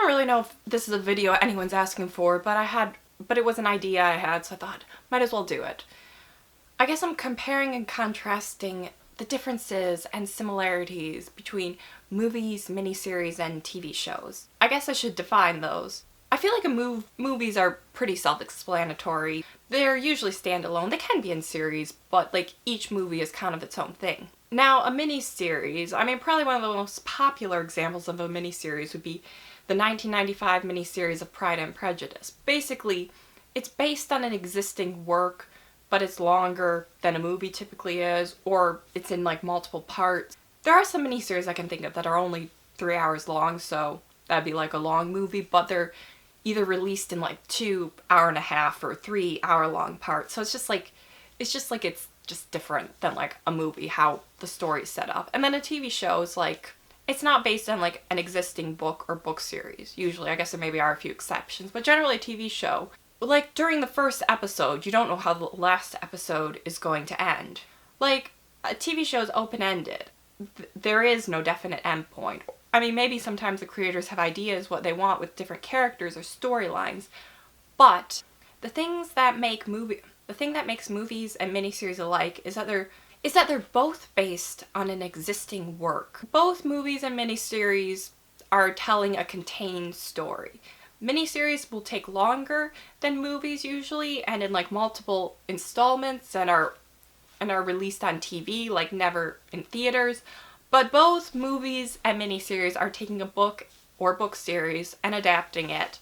don't really know if this is a video anyone's asking for, but it was an idea I had, so I thought, might as well do it. I guess I'm comparing and contrasting the differences and similarities between movies, miniseries, and TV shows. I guess I should define those. I feel like movies are pretty self-explanatory. They're usually standalone. They can be in series, but like each movie is kind of its own thing. Now, a miniseries, I mean, probably one of the most popular examples of a miniseries would be the 1995 miniseries of Pride and Prejudice. Basically, it's based on an existing work, but it's longer than a movie typically is, or it's in like multiple parts. There are some miniseries I can think of that are only 3 hours long, so that'd be like a long movie, but they're either released in like 2 hour-and-a-half or 3 hour long parts. So it's just different than like a movie, how the story's set up. And then a TV show is like, it's not based on like an existing book or book series. Usually, I guess there maybe are a few exceptions, but generally a TV show, like during the first episode, you don't know how the last episode is going to end. Like, a TV show is open-ended. There is no definite endpoint. I mean, maybe sometimes the creators have ideas what they want with different characters or storylines, but the thing that makes movies and miniseries alike is that they're both based on an existing work. Both movies and miniseries are telling a contained story. Miniseries will take longer than movies usually, and in like multiple installments, and are released on TV, like never in theaters. But both movies and miniseries are taking a book or book series and adapting it,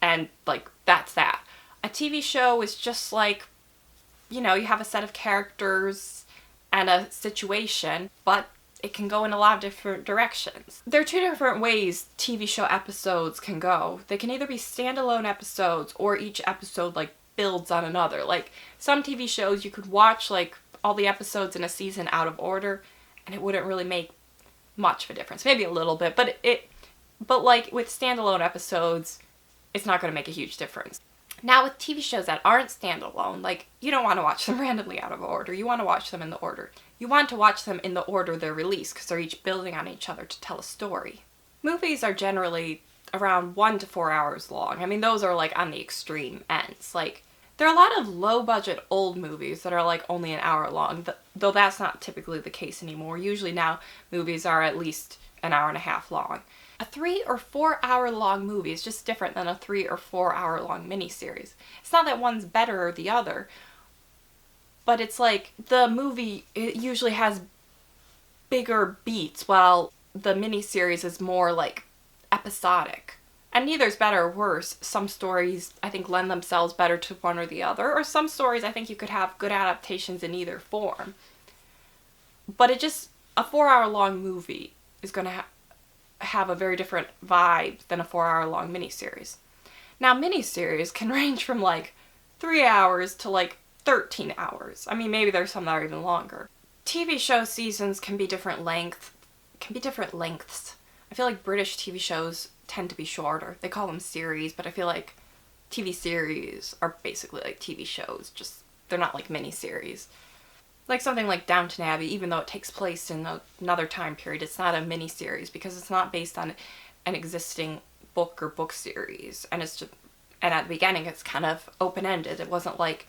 and like that's that. A TV show is just like, you know, you have a set of characters and a situation, but it can go in a lot of different directions. There are two different ways TV show episodes can go. They can either be standalone episodes, or each episode like builds on another. Like some TV shows you could watch like all the episodes in a season out of order and it wouldn't really make much of a difference. Maybe a little bit, but like with standalone episodes, it's not going to make a huge difference. Now with TV shows that aren't standalone, like you don't want to watch them randomly out of order. You want to watch them in the order. You want to watch them in the order they're released because they're each building on each other to tell a story. Movies are generally around 1 to 4 hours long. I mean, those are like on the extreme ends. Like, there are a lot of low-budget old movies that are like only an hour long, though that's not typically the case anymore. Usually now movies are at least an hour-and-a-half long. A 3 or 4 hour long movie is just different than a 3 or 4 hour long miniseries. It's not that one's better or the other, but it's like the movie, it usually has bigger beats, while the miniseries is more like episodic. And neither's better or worse. Some stories, I think, lend themselves better to one or the other, or some stories I think you could have good adaptations in either form. But a 4 hour long movie is going to have a very different vibe than a 4 hour long miniseries. Now, miniseries can range from like 3 hours to like 13 hours. I mean, maybe there's some that are even longer. TV show seasons can be different lengths. I feel like British TV shows tend to be shorter. They call them series, but I feel like TV series are basically like TV shows, just they're not like miniseries. Like something like Downton Abbey, even though it takes place in another time period, it's not a miniseries because it's not based on an existing book or book series, and at the beginning it's kind of open-ended. It wasn't like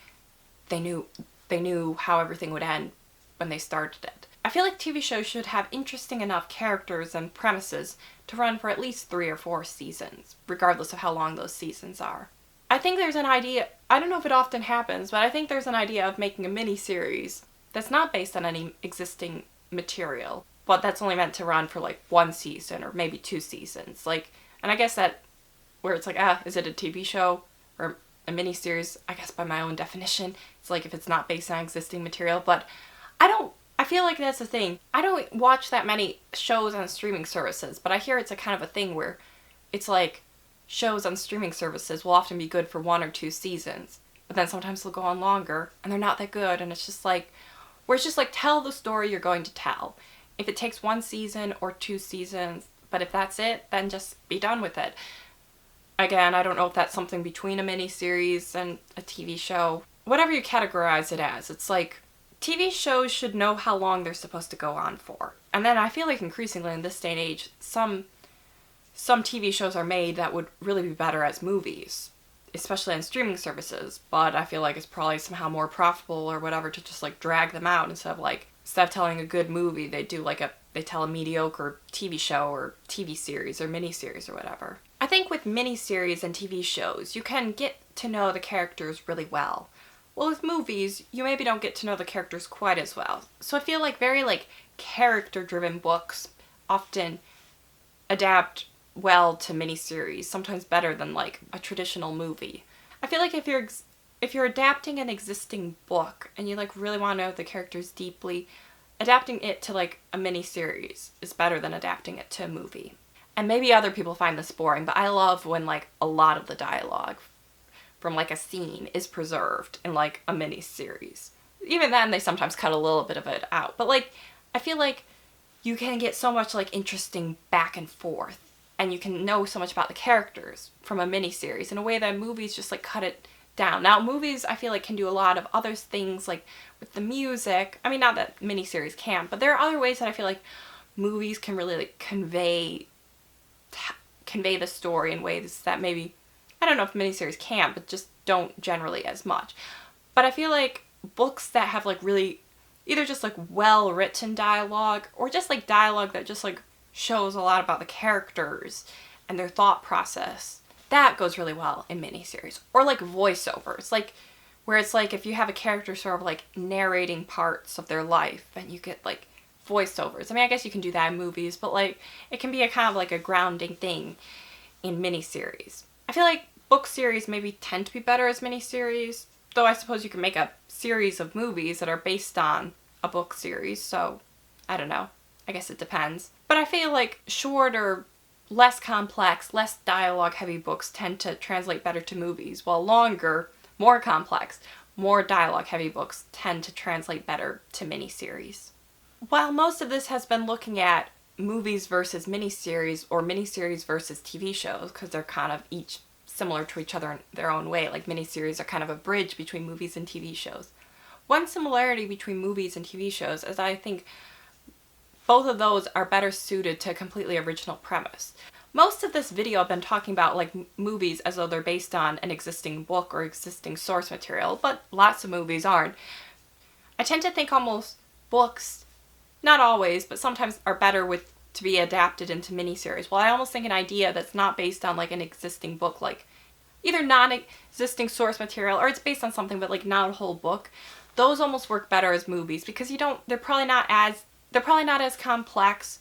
they knew how everything would end when they started it. I feel like TV shows should have interesting enough characters and premises to run for at least 3 or 4 seasons, regardless of how long those seasons are. I think there's an idea, I don't know if it often happens, but I think there's an idea of making a mini-series that's not based on any existing material, but that's only meant to run for like 1 season or maybe 2 seasons. Like, and I guess that, where it's like, is it a TV show or a mini-series? I guess by my own definition, it's like if it's not based on existing material, but I feel like that's the thing. I don't watch that many shows on streaming services, but I hear it's a kind of a thing where it's like shows on streaming services will often be good for 1 or 2 seasons, but then sometimes they'll go on longer and they're not that good, and it's just like, where it's just like, tell the story you're going to tell. If it takes 1 season or 2 seasons, but if that's it, then just be done with it. Again, I don't know if that's something between a miniseries and a TV show. Whatever you categorize it as, it's like, TV shows should know how long they're supposed to go on for. And then I feel like increasingly in this day and age, some some TV shows are made that would really be better as movies, especially on streaming services, but I feel like it's probably somehow more profitable or whatever to just like drag them out instead of telling a good movie, they tell a mediocre TV show or TV series or miniseries or whatever. I think with miniseries and TV shows, you can get to know the characters really well. Well, with movies, you maybe don't get to know the characters quite as well. So I feel like very like character-driven books often adapt well to miniseries, sometimes better than like a traditional movie. I feel like if you're adapting an existing book and you like really want to know the characters deeply, adapting it to like a miniseries is better than adapting it to a movie. And maybe other people find this boring, but I love when like a lot of the dialogue from like a scene is preserved in like a miniseries. Even then, they sometimes cut a little bit of it out. But like, I feel like you can get so much like interesting back and forth, and you can know so much about the characters from a miniseries in a way that movies just like cut it down. Now, movies I feel like can do a lot of other things like with the music. I mean, not that miniseries can, but there are other ways that I feel like movies can really like convey the story in ways that maybe, I don't know if miniseries can, but just don't generally as much. But I feel like books that have like really either just like well written dialogue or just like dialogue that just like shows a lot about the characters and their thought process, that goes really well in miniseries. Or like voiceovers, like where it's like if you have a character sort of like narrating parts of their life and you get like voiceovers. I mean, I guess you can do that in movies, but like it can be a kind of like a grounding thing in miniseries. I feel like book series maybe tend to be better as miniseries, though I suppose you can make a series of movies that are based on a book series, so I don't know. I guess it depends. But I feel like shorter, less complex, less dialogue-heavy books tend to translate better to movies, while longer, more complex, more dialogue-heavy books tend to translate better to miniseries. While most of this has been looking at movies versus miniseries, or miniseries versus TV shows, because they're kind of each similar to each other in their own way, like miniseries are kind of a bridge between movies and TV shows. One similarity between movies and TV shows is I think both of those are better suited to a completely original premise. Most of this video I've been talking about like movies as though they're based on an existing book or existing source material, but lots of movies aren't. I tend to think almost books, not always, but sometimes are better to be adapted into miniseries. Well, I almost think an idea that's not based on like an existing book, like either non-existing source material or it's based on something but like not a whole book, those almost work better as movies because they're probably not as complex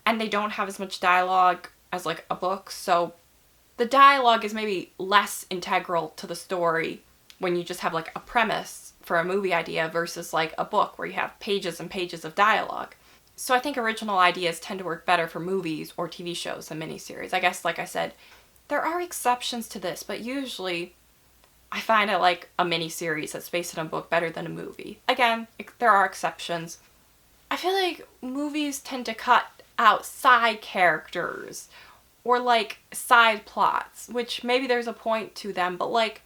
and they don't have as much dialogue as like a book. So the dialogue is maybe less integral to the story when you just have like a premise for a movie idea versus like a book where you have pages and pages of dialogue. So I think original ideas tend to work better for movies or TV shows than miniseries. I guess, like I said, there are exceptions to this, but usually I find I like a miniseries that's based on a book better than a movie. Again, there are exceptions. I feel like movies tend to cut out side characters or like side plots, which maybe there's a point to them, but like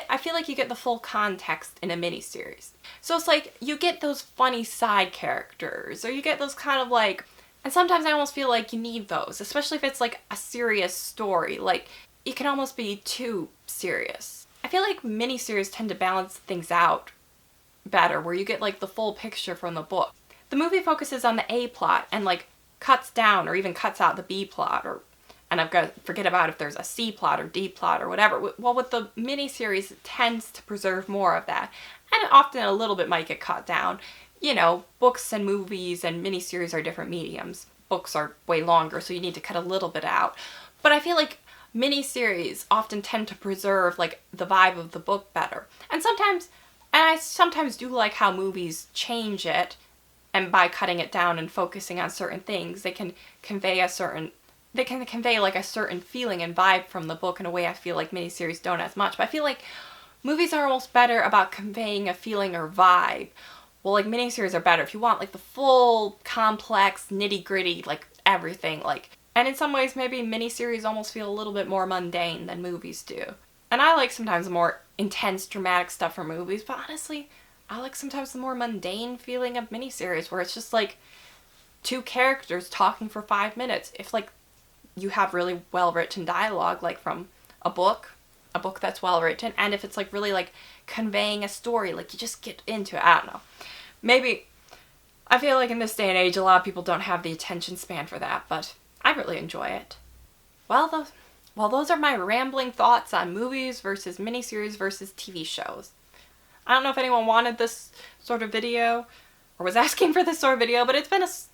I feel like you get the full context in a miniseries. So it's like you get those funny side characters, or you get those kind of like, and sometimes I almost feel like you need those, especially if it's like a serious story. Like it can almost be too serious. I feel like miniseries tend to balance things out better, where you get like the full picture from the book. The movie focuses on the A plot and like cuts down or even cuts out the B plot, and I've got to forget about if there's a C plot or D plot or whatever. Well, with the miniseries, it tends to preserve more of that. And often a little bit might get cut down. You know, books and movies and miniseries are different mediums. Books are way longer, so you need to cut a little bit out. But I feel like miniseries often tend to preserve like the vibe of the book better. And I sometimes do like how movies change it, and by cutting it down and focusing on certain things, they can convey like a certain feeling and vibe from the book in a way I feel like miniseries don't as much. But I feel like movies are almost better about conveying a feeling or vibe. Well, like miniseries are better if you want like the full, complex, nitty-gritty, like everything. And in some ways, maybe miniseries almost feel a little bit more mundane than movies do. And I like sometimes the more intense, dramatic stuff from movies, but honestly, I like sometimes the more mundane feeling of miniseries where it's just like two characters talking for 5 minutes. If like you have really well written dialogue, like from a book that's well written, and if it's like really like conveying a story, like you just get into it. I don't know. Maybe I feel like in this day and age, a lot of people don't have the attention span for that, but I really enjoy it. Those are my rambling thoughts on movies versus miniseries versus TV shows. I don't know if anyone wanted this sort of video or was asking for this sort of video, but it's been it's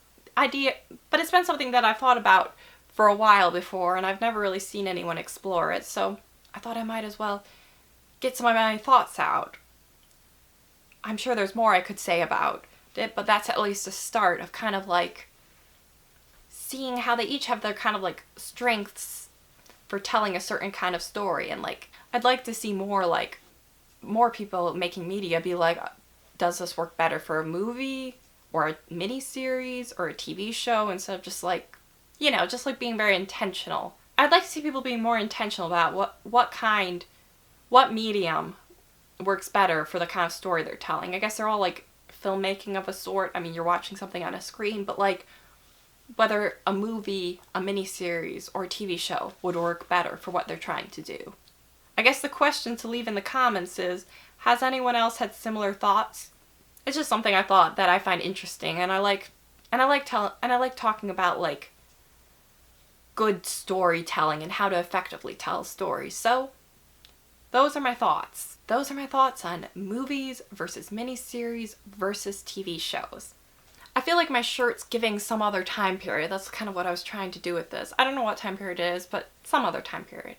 been something that I've thought about for a while before, and I've never really seen anyone explore it, so I thought I might as well get some of my thoughts out. I'm sure there's more I could say about it, but that's at least a start of kind of like seeing how they each have their kind of like strengths for telling a certain kind of story. And like, I'd like to see more people making media be like, does this work better for a movie or a miniseries or a TV show, instead of just like, just like being very intentional. I'd like to see people being more intentional about what medium works better for the kind of story they're telling. I guess they're all like filmmaking of a sort. I mean, you're watching something on a screen, but like whether a movie, a miniseries, or a TV show would work better for what they're trying to do. I guess the question to leave in the comments is, has anyone else had similar thoughts? It's just something I thought that I find interesting, and I like talking about like good storytelling and how to effectively tell stories. So those are my thoughts. Those are my thoughts on movies versus miniseries versus TV shows. I feel like my shirt's giving some other time period. That's kind of what I was trying to do with this. I don't know what time period it is, but some other time period.